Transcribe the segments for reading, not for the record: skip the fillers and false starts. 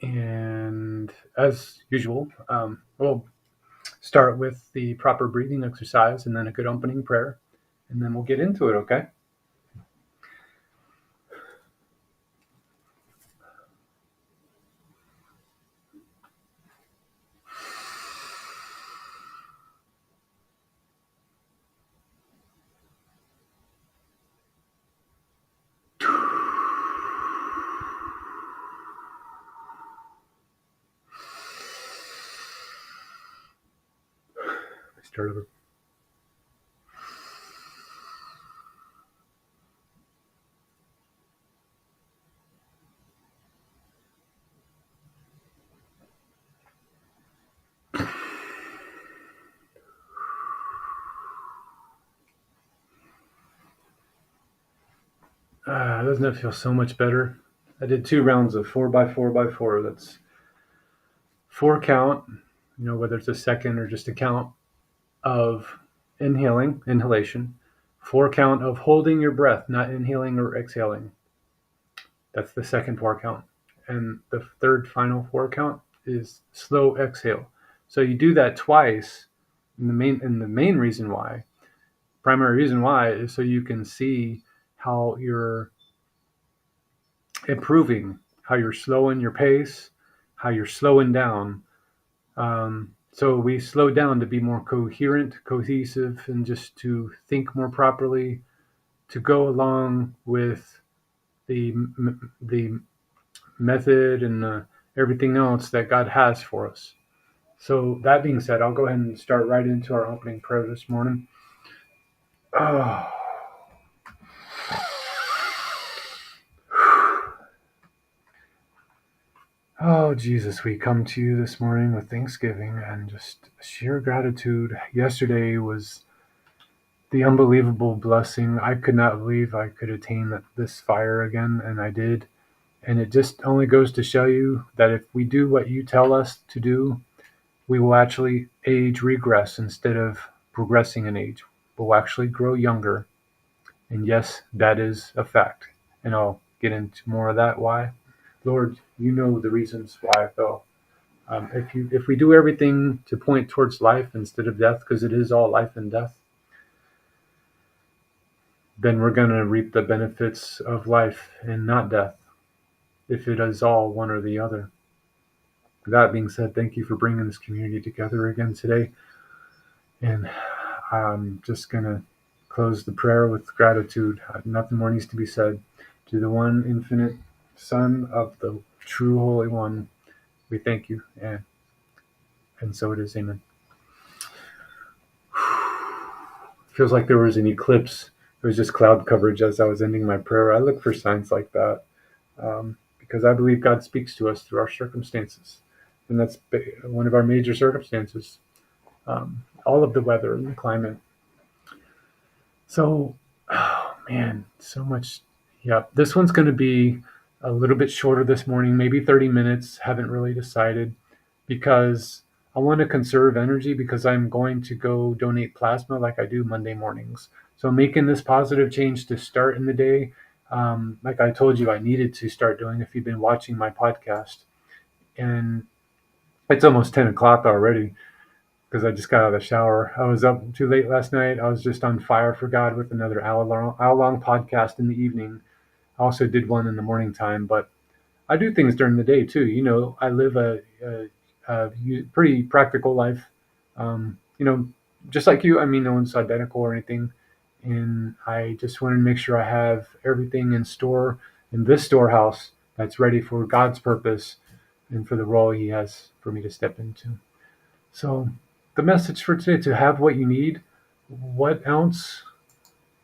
And as usual, we'll start with the proper breathing exercise and then a good opening prayer, and then we'll get into it, okay? Start over. Doesn't it feel so much better? I did 2 rounds of 4x4x4. That's 4 count, whether it's a second or just a count of inhalation, 4 count of holding your breath, not inhaling or exhaling. That's the second 4 count. And the third final 4 count is slow exhale. So you do that twice. And the main reason why, primary reason why, is so you can see how you're improving, how you're slowing your pace, how you're slowing down. So we slow down to be more coherent, cohesive, and just to think more properly, to go along with the method and everything else that God has for us. So that being said, I'll go ahead and start right into our opening prayer this morning. Oh. Oh, Jesus, we come to you this morning with thanksgiving and just sheer gratitude. Yesterday was the unbelievable blessing. I could not believe I could attain this fire again, and I did. And it just only goes to show you that if we do what you tell us to do, we will actually age regress instead of progressing in age. We'll actually grow younger. And yes, that is a fact. And I'll get into more of that. Why? Lord, you know the reasons why I fell. If we do everything to point towards life instead of death, because it is all life and death, then we're going to reap the benefits of life and not death, if it is all one or the other. That being said, thank you for bringing this community together again today. And I'm just going to close the prayer with gratitude. Nothing more needs to be said. To the one infinite Son of the true Holy One, we thank you. And so it is. Amen. Feels like there was an eclipse. It was just cloud coverage as I was ending my prayer. I look for signs like that because I believe God speaks to us through our circumstances. And that's one of our major circumstances. All of the weather and the climate. So, oh man, so much. Yeah, this one's going to be a little bit shorter this morning, maybe 30 minutes. Haven't really decided because I want to conserve energy because I'm going to go donate plasma like I do Monday mornings. So I'm making this positive change to start in the day. Like I told you, I needed to start doing if you've been watching my podcast. And it's almost 10 o'clock already because I just got out of the shower. I was up too late last night. I was just on fire for God with another hour-long podcast in the evening. I also did one in the morning time, but I do things during the day too. I live a pretty practical life. Just like you. I mean, no one's identical or anything. And I just want to make sure I have everything in store in this storehouse that's ready for God's purpose and for the role He has for me to step into. So the message for today, to have what you need, what else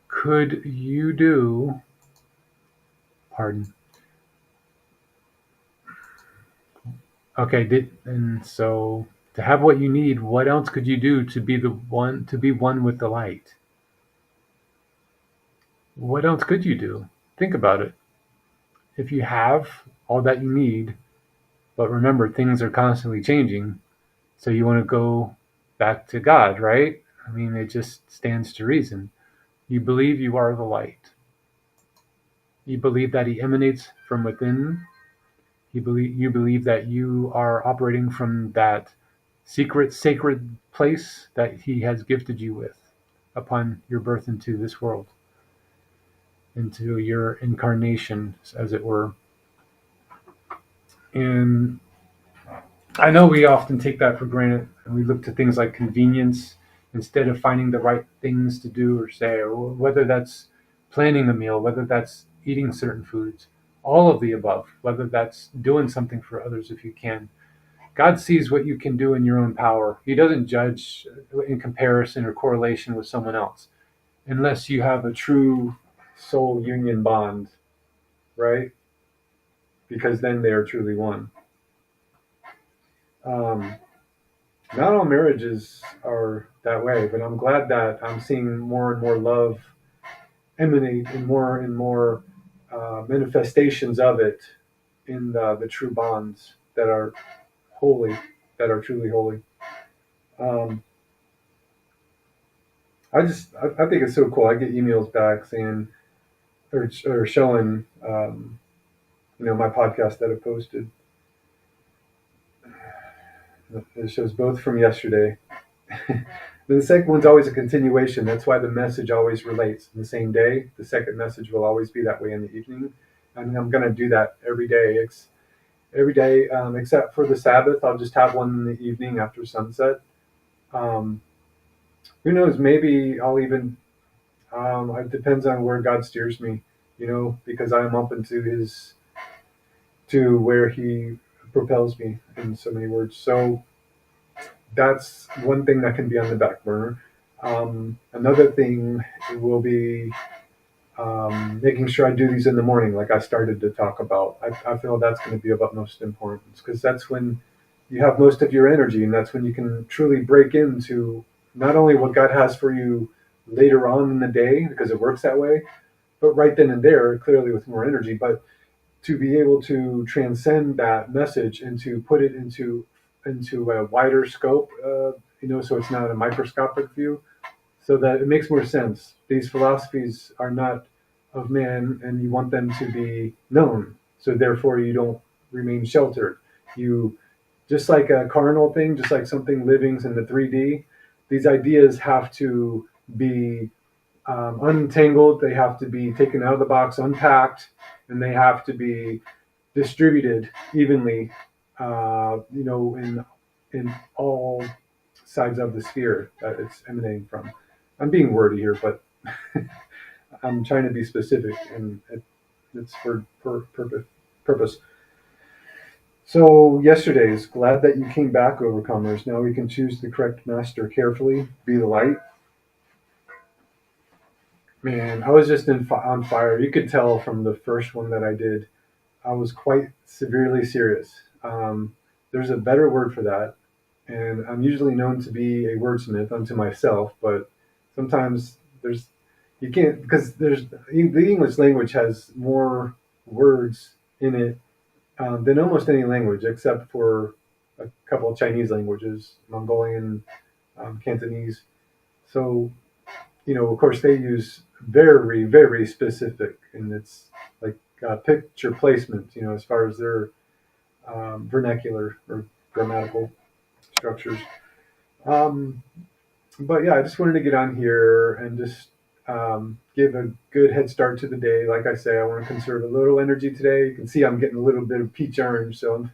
could you do? Pardon. Okay, and so to have what you need, what else could you do to be one with the light? What else could you do? Think about it. If you have all that you need, but remember, things are constantly changing, so you want to go back to God, right? I mean, it just stands to reason. You believe you are the light. You believe that He emanates from within, You believe that you are operating from that secret, sacred place that He has gifted you with upon your birth into this world, into your incarnation, as it were. And I know we often take that for granted, and we look to things like convenience instead of finding the right things to do or say, or whether that's planning a meal, whether that's eating certain foods, all of the above, whether that's doing something for others if you can. God sees what you can do in your own power. He doesn't judge in comparison or correlation with someone else unless you have a true soul union bond, right? Because then they are truly one. Um, Not all marriages are that way, but I'm glad that I'm seeing more and more love emanate and more manifestations of it in the true bonds that are holy, that are truly holy. Um, I think it's so cool. I get emails back saying or showing my podcast that I posted. It shows both from yesterday. The second one's always a continuation. That's why the message always relates in the same day. The second message will always be that way in the evening. And I'm going to do that every day. Every day, except for the Sabbath. I'll just have one in the evening after sunset. Um, who knows? Maybe I'll even, it depends on where God steers me, because I'm open to where He propels me in so many words. So that's one thing that can be on the back burner. Another thing will be making sure I do these in the morning, like I started to talk about. I feel that's going to be of utmost importance because that's when you have most of your energy, and that's when you can truly break into not only what God has for you later on in the day, because it works that way, but right then and there, clearly with more energy, but to be able to transcend that message and to put it into a wider scope, so it's not a microscopic view, so that it makes more sense. These philosophies are not of man, and you want them to be known. So therefore, you don't remain sheltered. You just like a carnal thing, just like something living's in the 3D. These ideas have to be untangled. They have to be taken out of the box, unpacked, and they have to be distributed evenly, in all sides of the sphere that it's emanating from. I'm being wordy here, but I'm trying to be specific, and it's for purpose. So yesterday's glad that you came back, overcomers. Now we can choose the correct master carefully. Be the light. Man, I was just on fire. You could tell from the first one that I did. I was quite severely serious. There's a better word for that, and I'm usually known to be a wordsmith unto myself, but sometimes you can't, because the English language has more words in it than almost any language, except for a couple of Chinese languages, Mongolian, Cantonese. So, of course, they use very, very specific, and it's like picture placement, as far as their vernacular or grammatical structures. Um, but yeah, I just wanted to get on here and just give a good head start to the day. Like I say, I want to conserve a little energy today. You can see I'm getting a little bit of peach orange, so I'm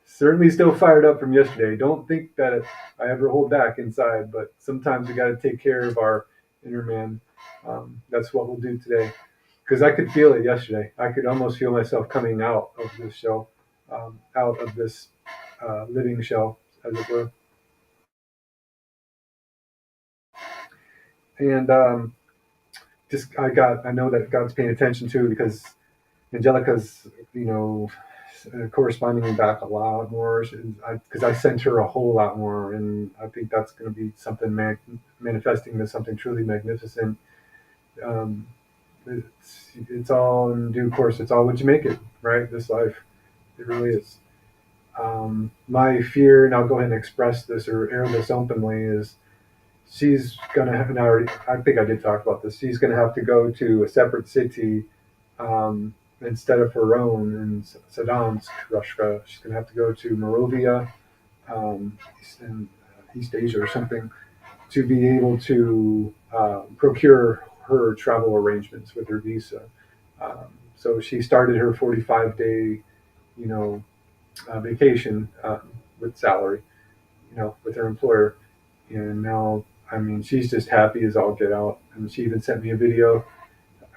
certainly still fired up from yesterday. Don't think that I ever hold back inside, but sometimes we got to take care of our inner man. That's what we'll do today. Because I could feel it yesterday. I could almost feel myself coming out of this shell, out of this living shell, as it were. And I know that God's paying attention too, because Angelica's, corresponding back a lot more, because I sent her a whole lot more, and I think that's going to be something manifesting as something truly magnificent. Um, it's all in due course. It's all what you make it, right? This life, it really is. My fear, and I'll go ahead and express this or air this openly, is she's gonna have, and I think I did talk about this. She's gonna have to go to a separate city, instead of her own in Saddam's Russia. She's going to have to go to Morovia, in East Asia or something, to be able to procure her travel arrangements with her visa. So she started her 45-day, you know, vacation with salary, with her employer, and now, I mean, she's just happy as all get out. And she even sent me a video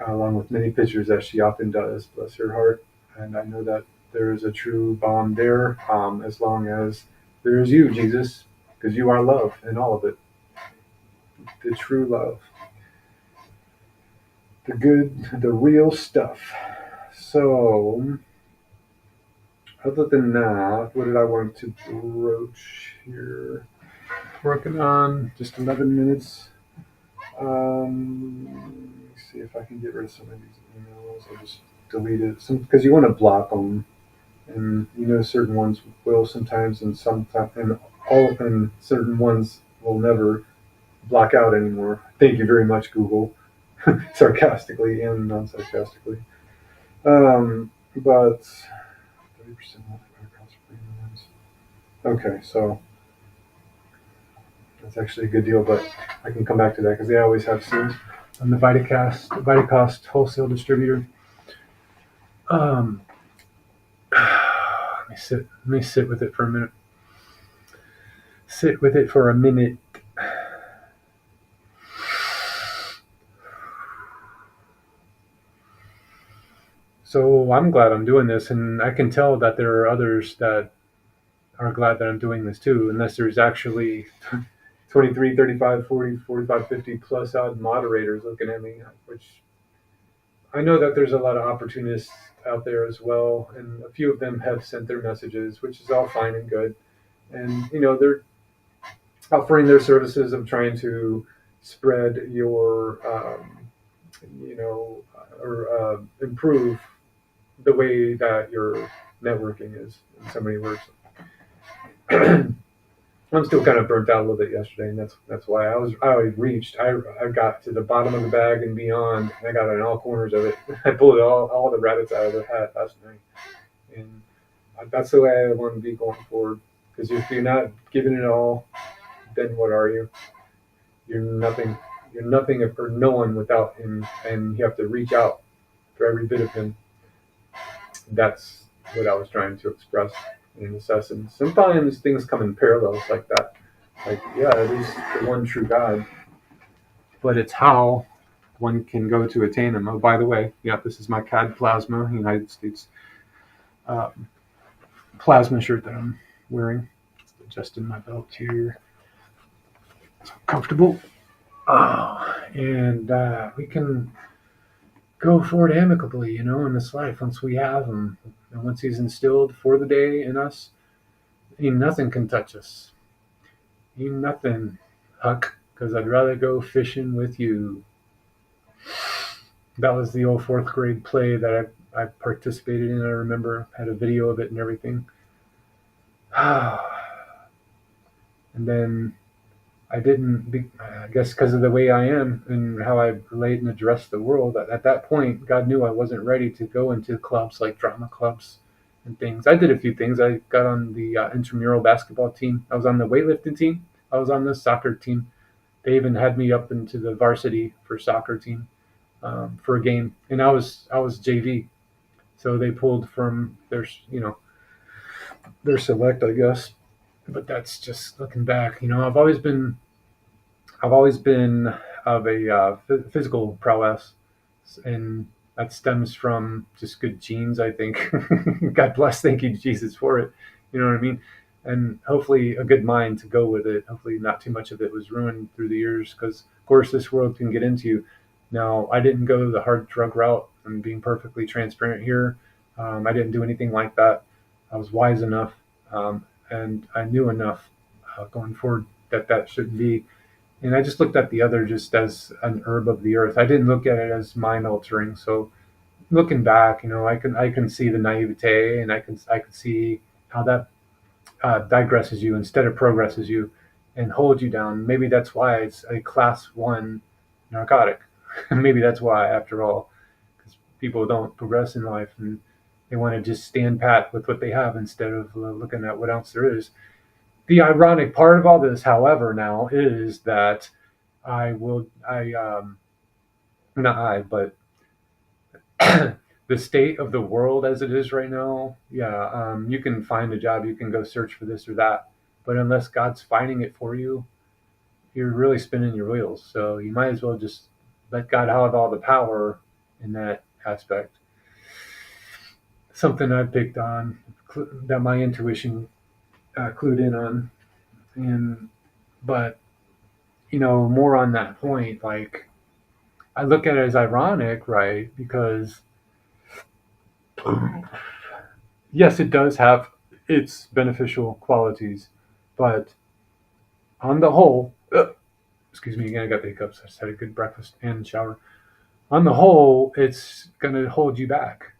along with many pictures as she often does. Bless her heart. And I know that there is a true bond there, as long as there is you, Jesus, because you are love and all of it, the true love, the good, the real stuff. So, other than that, what did I want to broach here? Working on just 11 minutes. Let me see if I can get rid of some of these emails. I'll just delete it. Because you want to block them, and certain ones will sometimes, and sometimes, and certain ones will never block out anymore. Thank you very much, Google, sarcastically and non-sarcastically. But 30% off cost premiums. Okay, so that's actually a good deal, but I can come back to that because they always have scenes. I'm the Vitacost wholesale distributor. Let me sit with it for a minute. Sit with it for a minute. So I'm glad I'm doing this, and I can tell that there are others that are glad that I'm doing this too, unless there's actually 23, 35, 40, 45, 50 plus odd moderators looking at me, which I know that there's a lot of opportunists out there as well, and a few of them have sent their messages, which is all fine and good. And, they're offering their services of trying to spread your, or improve the way that your networking is, in so many words. I'm still kind of burnt out a little bit yesterday, and that's why I got to the bottom of the bag and beyond, and I got in all corners of it. I pulled all the rabbits out of the hat last night, and that's the way I want to be going forward. Because if you're not giving it all, then what are you? You're nothing. You're nothing or no one without him, and you have to reach out for every bit of him. That's what I was trying to express in this essence. Sometimes things come in parallels like that. Like, yeah, it is the one true God, but it's how one can go to attain him. Oh, by the way, yeah, this is my CAD Plasma United States plasma shirt that I'm wearing. Adjusting my belt here. So comfortable. And we can go forward amicably, in this life once we have him. And once he's instilled for the day in us, nothing can touch us. Nothing, Huck, because I'd rather go fishing with you. That was the old fourth grade play that I participated in. I remember, had a video of it and everything. And then I guess because of the way I am and how I relate and address the world, at that point, God knew I wasn't ready to go into clubs like drama clubs and things. I did a few things. I got on the intramural basketball team. I was on the weightlifting team. I was on the soccer team. They even had me up into the varsity for soccer team for a game, and I was JV. So they pulled from their select, I guess. But that's just looking back. I've always been of a physical prowess, and that stems from just good genes, I think. God bless, thank you, Jesus, for it. You know what I mean? And hopefully a good mind to go with it. Hopefully not too much of it was ruined through the years, because, of course, this world can get into you. Now, I didn't go the hard drug route. I'm being perfectly transparent here. I didn't do anything like that. I was wise enough, and I knew enough going forward that shouldn't be. And I just looked at the other just as an herb of the earth. I didn't look at it as mind altering. So looking back, I can see the naivete, and I can see how that digresses you instead of progresses you and holds you down. Maybe that's why it's a class 1 narcotic. Maybe that's why, after all, because people don't progress in life, and they want to just stand pat with what they have instead of looking at what else there is. The ironic part of all this, however, now is that not I, but the state of the world as it is right now, yeah, you can find a job, you can go search for this or that, but unless God's finding it for you, you're really spinning your wheels. So you might as well just let God have all the power in that aspect. Something I picked on that my intuition clued in on, and but more on that point, like I look at it as ironic, right? Because yes, it does have its beneficial qualities, but on the whole, excuse me again, I got the hiccups. I just had a good breakfast and shower. On the whole, it's going to hold you back.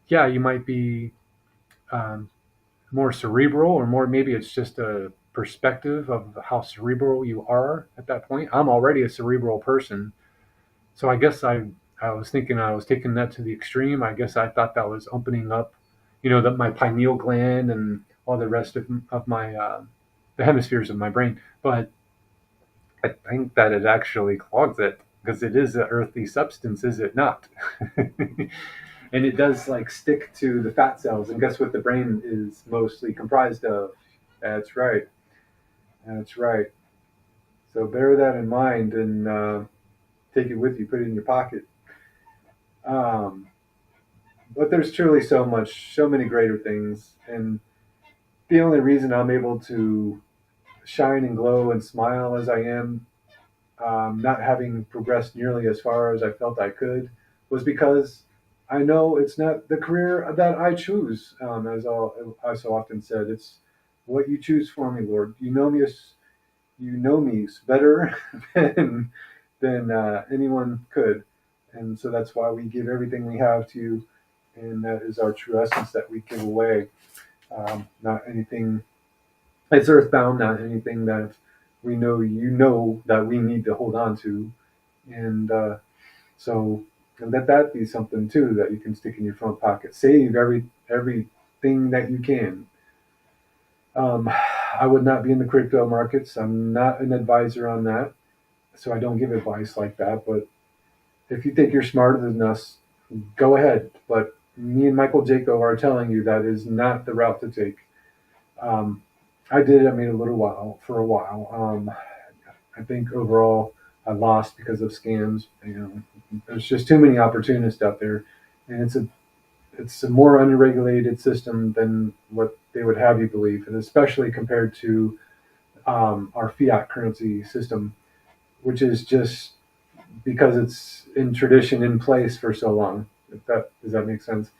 Yeah, you might be um, more cerebral, or more, maybe it's just a perspective of how cerebral you are at that point. I'm already a cerebral person, so I guess I was thinking I was taking that to the extreme. I guess I thought that was opening up, that my pineal gland and all the rest of my the hemispheres of my brain. But I think that it actually clogs it because it is an earthy substance, is it not? And it does like stick to the fat cells. And guess what the brain is mostly comprised of? That's right. That's right. So bear that in mind and take it with you, put it in your pocket. Um, but there's truly so many greater things. And the only reason I'm able to shine and glow and smile as I am, not having progressed nearly as far as I felt I could, was because I know it's not the career that I choose. I so often said, it's what you choose for me, Lord. You know me better than anyone could, and so that's why we give everything we have to you, and that is our true essence that we give away. Not anything it's earthbound, not anything that we know that we need to hold on to, and so and let that be something too that you can stick in your front pocket. Save everything that you can. Um, I would not be in the crypto markets. I'm not an advisor on that, so I don't give advice like that. But if you think you're smarter than us, go ahead. But me and Michael Jaco are telling you that is not the route to take. Um, I did. I made a little while for a while. I think overall I lost because of scams. There's just too many opportunists out there, and it's a more unregulated system than what they would have you believe, and especially compared to our fiat currency system, which is just because it's in tradition in place for so long. If that does that make sense?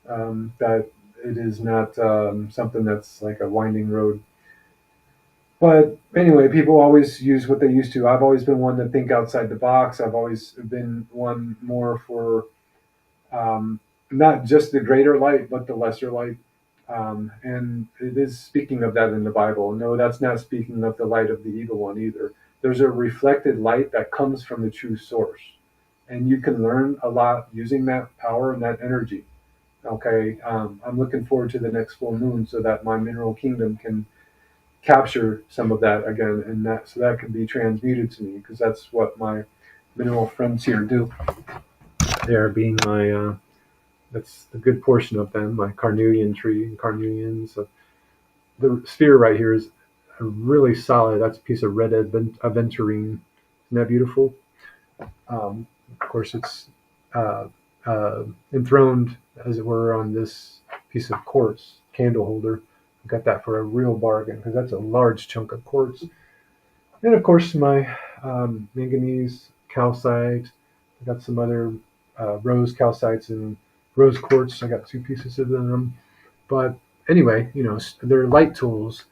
That it is not something that's like a winding road. But anyway, people always use what they used to. I've always been one to think outside the box. I've always been one more for um, not just the greater light, but the lesser light. And it is speaking of that in the Bible. No, that's not speaking of the light of the evil one either. There's a reflected light that comes from the true source. And you can learn a lot using that power and that energy. Okay, I'm looking forward to the next full moon so that my mineral kingdom can capture some of that again, and that so that can be transmuted to me because that's what my mineral friends here do. They're being my that's the good portion of them, my carnelian tree and carnelians. So the sphere right here is a really solid. That's a piece of red aventurine. Isn't that beautiful? Of course, it's uh, enthroned, as it were, on this piece of quartz candle holder. I got that for a real bargain because that's a large chunk of quartz. And of course, my manganese calcite. I got some other rose calcites and rose quartz. I got two pieces of them. But anyway, they're light tools.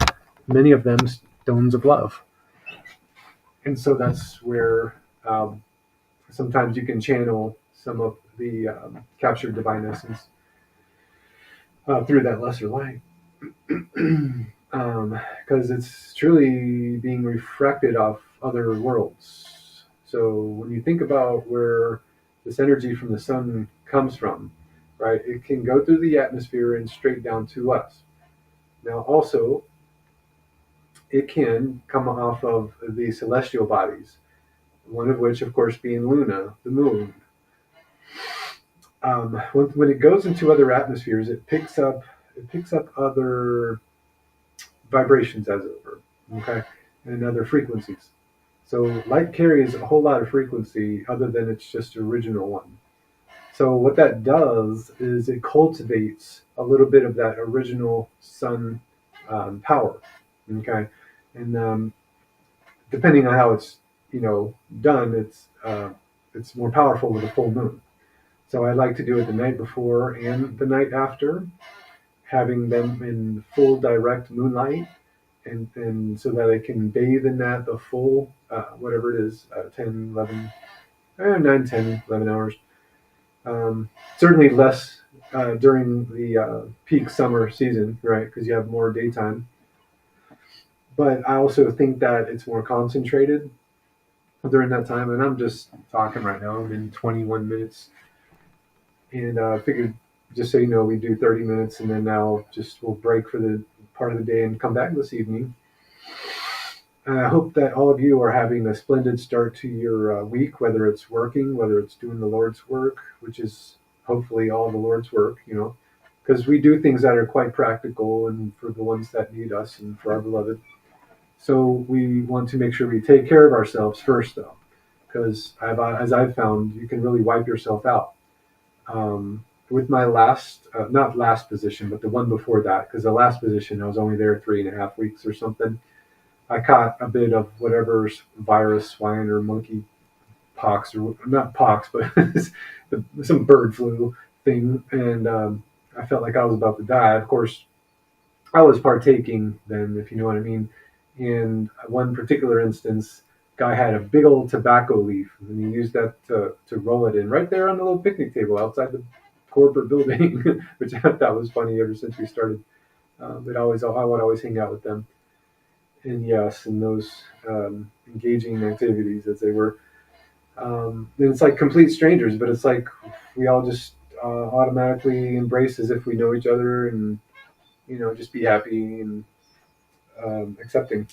Many of them stones of love, and so that's where sometimes you can channel some of the captured divine essence through that lesser light. Because it's truly being refracted off other worlds. So when you think about where this energy from the sun comes from, right? It can go through the atmosphere and straight down to us. Now, also, it can come off of the celestial bodies, one of which, of course, being Luna, the moon. When it goes into other atmospheres, it picks up other vibrations, as it were, okay, and other frequencies. So light carries a whole lot of frequency other than its just original one. So what that does is it cultivates a little bit of that original sun power, okay, and depending on how it's done, it's more powerful with a full moon. So I like to do it the night before and the night after, having them in full direct moonlight, and so that I can bathe in that the full, whatever it is, 10, 11, 9, 10, 11 hours. Certainly less during the peak summer season, right? Because you have more daytime. But I also think that it's more concentrated during that time. And I'm just talking right now. I'm in 21 minutes. And I figured, just so you know, we do 30 minutes, and then now we'll break for the part of the day and come back this evening. And I hope that all of you are having a splendid start to your week, whether it's working, whether it's doing the Lord's work, which is hopefully all the Lord's work, because we do things that are quite practical and for the ones that need us and for our beloved. So we want to make sure we take care of ourselves first, though, because as I've found, you can really wipe yourself out. With my not last position, but the one before that, because the last position, I was only there 3.5 weeks or something. I caught a bit of whatever virus, swine or monkey pox, or not pox, but some bird flu thing. And I felt like I was about to die. Of course, I was partaking then, if you know what I mean. In one particular instance, guy had a big old tobacco leaf, and he used that to roll it in right there on the little picnic table outside the corporate building, which I thought was funny ever since we started. I would always hang out with them. And yes, in those engaging activities as they were. And it's like complete strangers, but it's like we all just automatically embrace as if we know each other, and just be happy and accepting,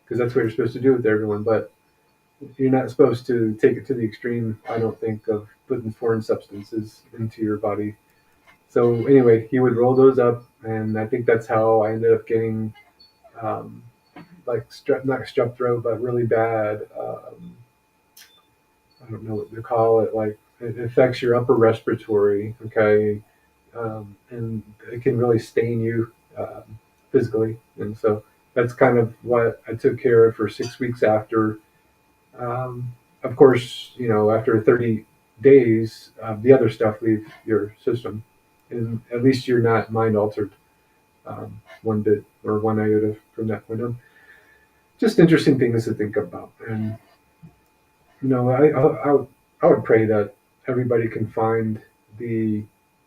because that's what you're supposed to do with everyone. But you're not supposed to take it to the extreme, I don't think, of putting foreign substances into your body. So anyway, he would roll those up, and I think that's how I ended up getting like not strep throat, but really bad. I don't know what to call it. Like, it affects your upper respiratory, okay, and it can really stain you physically. And so that's kind of what I took care of for 6 weeks after. Of course, after 30 days, the other stuff leaves your system, and at least you're not mind altered one bit or one iota from that point on. Just interesting things to think about. And I would pray that everybody can find the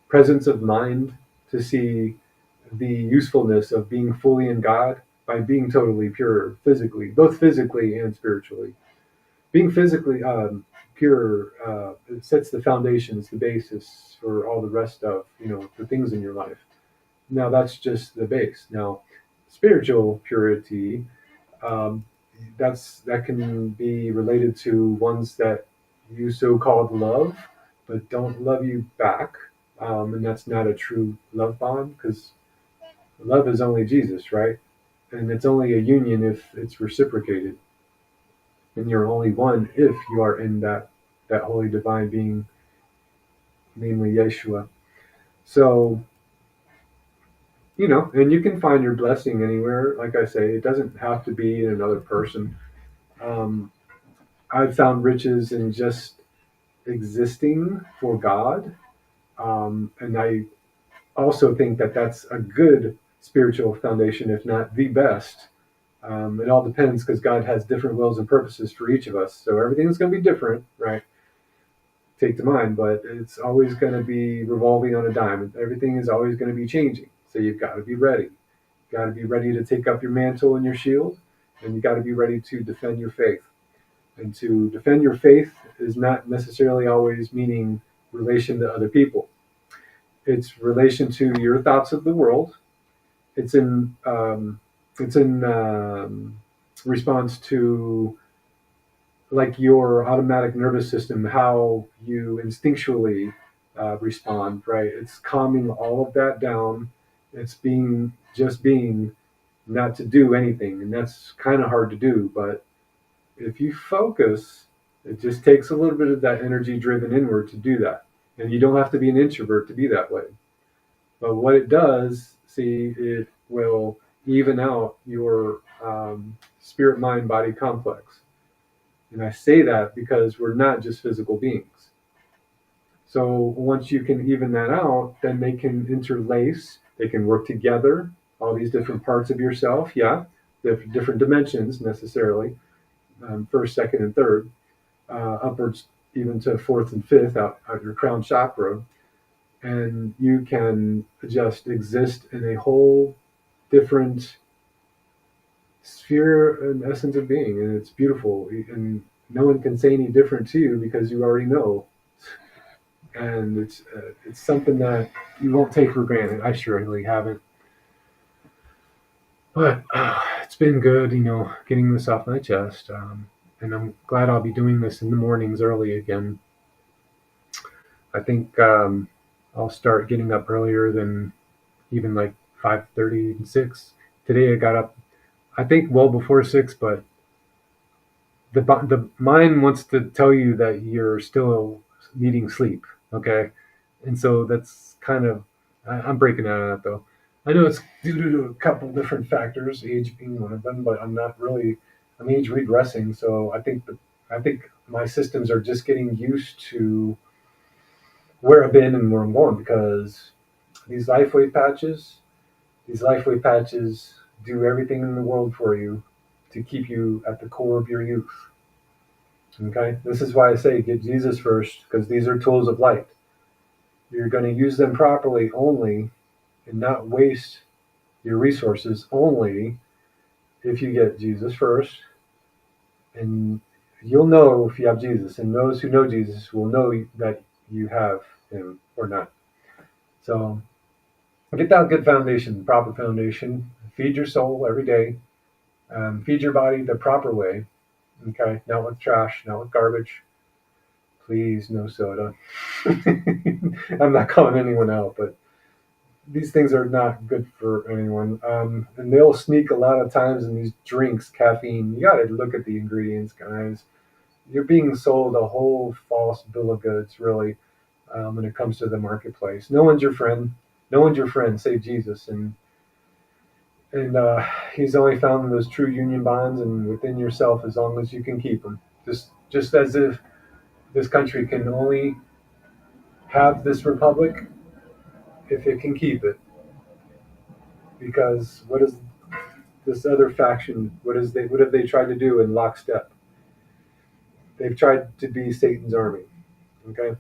presence of mind to see the usefulness of being fully in God by being totally pure physically, both physically and spiritually. Being physically pure, it sets the foundations, the basis for all the rest of the things in your life. Now that's just the base. Now, spiritual purity, um, that can be related to ones that you so-called love, but don't love you back, and that's not a true love bond, because love is only Jesus, right? And it's only a union if it's reciprocated, and you're only one if you are in that holy divine being, namely Yeshua. So and you can find your blessing anywhere. Like I say, it doesn't have to be in another person. Um, I've found riches in just existing for God. And I also think that that's a good spiritual foundation, if not the best. It all depends, because God has different wills and purposes for each of us. So everything's going to be different, right? Take to mind, but it's always going to be revolving on a dime. Everything is always going to be changing. So you've got to be ready. You've got to be ready to take up your mantle and your shield, and you got to be ready to defend your faith. And to defend your faith is not necessarily always meaning relation to other people. It's relation to your thoughts of the world. It's in response to like your automatic nervous system, how you instinctually respond. Right? It's calming all of that down. It's being, not to do anything, and that's kind of hard to do. But if you focus, it just takes a little bit of that energy driven inward to do that. And you don't have to be an introvert to be that way. But what it does, see, it will even out your spirit, mind, body complex. And I say that because we're not just physical beings. So once you can even that out, then they can interlace, they can work together, all these different parts of yourself, yeah, different dimensions necessarily, first, second, and third, upwards even to fourth and fifth out your crown chakra. And you can just exist in a whole different sphere and essence of being, and it's beautiful. And no one can say any different to you because you already know. And it's something that you won't take for granted. I surely haven't. But it's been good, getting this off my chest. And I'm glad I'll be doing this in the mornings early again. I think I'll start getting up earlier than even like 5:30 and 6. Today I got up, I think, well before 6, but the mind wants to tell you that you're still needing sleep, okay? And so that's kind of, I'm breaking out of that though. I know it's due to a couple different factors, age being one of them, but I'm age regressing, so I think my systems are just getting used to where I've been and where I'm going, because these LifeWave patches, these LifeWave patches do everything in the world for you to keep you at the core of your youth. Okay? This is why I say get Jesus first, because these are tools of light. You're going to use them properly only and not waste your resources only if you get Jesus first. And you'll know if you have Jesus, and those who know Jesus will know that you have him or not. So get that good foundation, proper foundation. Feed your soul every day. Feed your body the proper way. Okay, not with trash, not with garbage. Please, no soda. I'm not calling anyone out, but these things are not good for anyone. And they'll sneak a lot of times in these drinks, caffeine. You got to look at the ingredients, guys. You're being sold a whole false bill of goods, really, when it comes to the marketplace. No one's your friend. No one's your friend, save Jesus. And he's only found those true union bonds and within yourself as long as you can keep them. Just as if this country can only have this republic if it can keep it. Because what is this other faction? What have they tried to do in lockstep? They've tried to be Satan's army. Okay,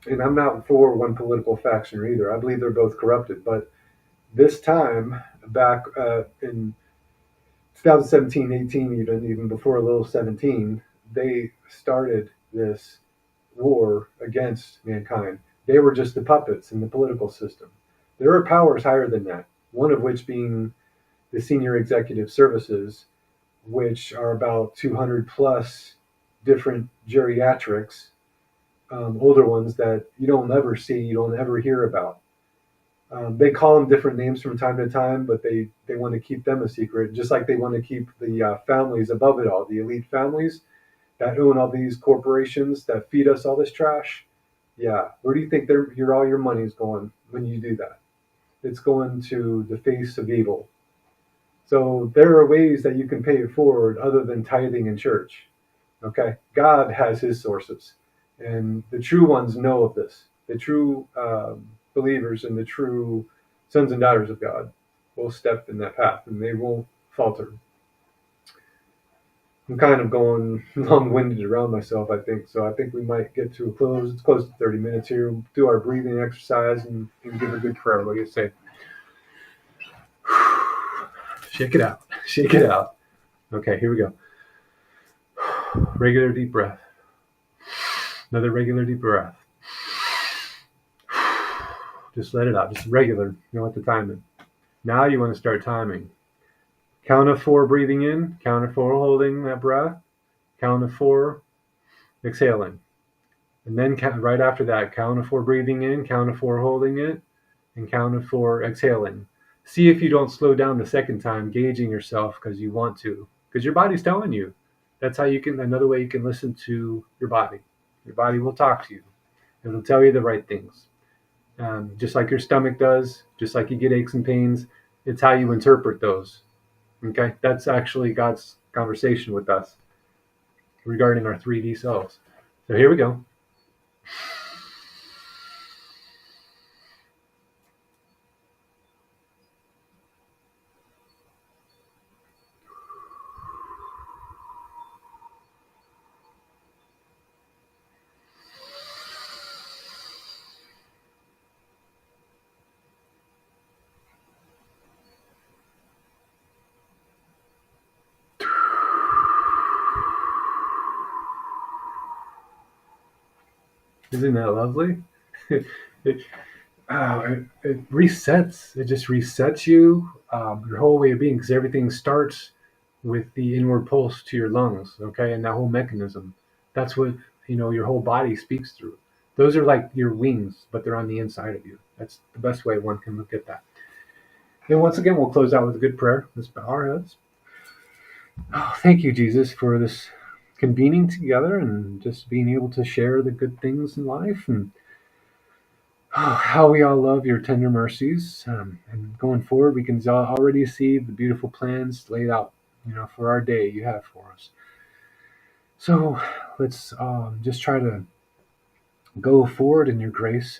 and I'm not for one political faction either. I believe they're both corrupted, but this time back in 2017, 18, even before a little 17, they started this war against mankind. They were just the puppets in the political system. There are powers higher than that, one of which being the senior executive services, which are about 200 plus different geriatrics, older ones that you don't ever see, you don't ever hear about. They call them different names from time to time, but they want to keep them a secret, just like they want to keep the families above it all, the elite families that own all these corporations that feed us all this trash. Yeah, where do you think all your money is going when you do that? It's going to the face of evil. So there are ways that you can pay it forward other than tithing in church. Okay, God has his sources, and the true ones know of this. The true believers and the true sons and daughters of God will step in that path, and they won't falter. I'm kind of going long-winded around myself, I think. So I think we might get to a close. It's close to 30 minutes here. We'll do our breathing exercise and give a good prayer. What do you say? Shake it out. Shake it out. Okay, here we go. Regular deep breath. Another regular deep breath. Just let it out. Just regular. You don't have to time it. Now you want to start timing. Count of 4 breathing in. Count of 4 holding that breath. Count of 4 exhaling. And then right after that, count of 4 breathing in. Count of 4 holding it. And count of 4 exhaling. See if you don't slow down the second time, gauging yourself because you want to. Because your body's telling you. That's how you can, another way you can listen to your body. Your body will talk to you. It'll tell you the right things. Just like your stomach does, just like you get aches and pains, it's how you interpret those. Okay, that's actually God's conversation with us regarding our 3D selves. So here we go. Isn't that lovely? it, it resets. It just resets you, your whole way of being, because everything starts with the inward pulse to your lungs. Okay, and that whole mechanism. That's what your whole body speaks through. Those are like your wings, but they're on the inside of you. That's the best way one can look at that. And once again, we'll close out with a good prayer. Let's bow our heads. Oh, thank you, Jesus, for this convening together and just being able to share the good things in life, and how we all love your tender mercies. And going forward, we can already see the beautiful plans laid out, for our day you have for us. So let's just try to go forward in your grace.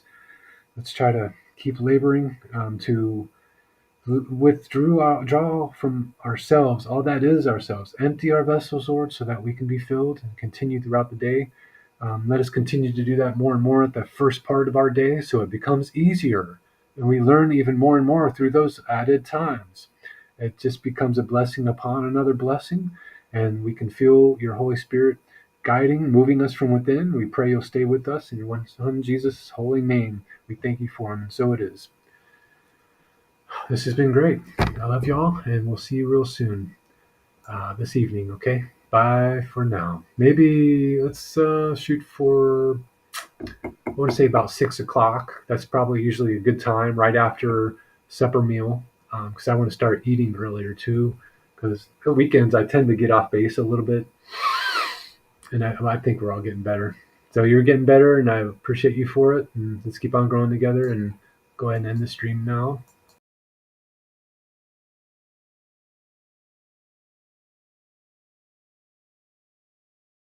Let's try to keep laboring to draw from ourselves all that is ourselves. Empty our vessels, Lord, so that we can be filled and continue throughout the day. Let us continue to do that more and more at the first part of our day, so it becomes easier. And we learn even more and more through those added times. It just becomes a blessing upon another blessing, and we can feel your Holy Spirit guiding, moving us from within. We pray you'll stay with us in your one Son, Jesus' holy name. We thank you for him, and so it is. This has been great. I love y'all, and we'll see you real soon this evening, okay? Bye for now. Maybe let's shoot for, I want to say about 6 o'clock. That's probably usually a good time right after supper meal, because I want to start eating earlier too, because the weekends I tend to get off base a little bit, and I think we're all getting better. So you're getting better, and I appreciate you for it, and let's keep on growing together, and go ahead and end the stream now.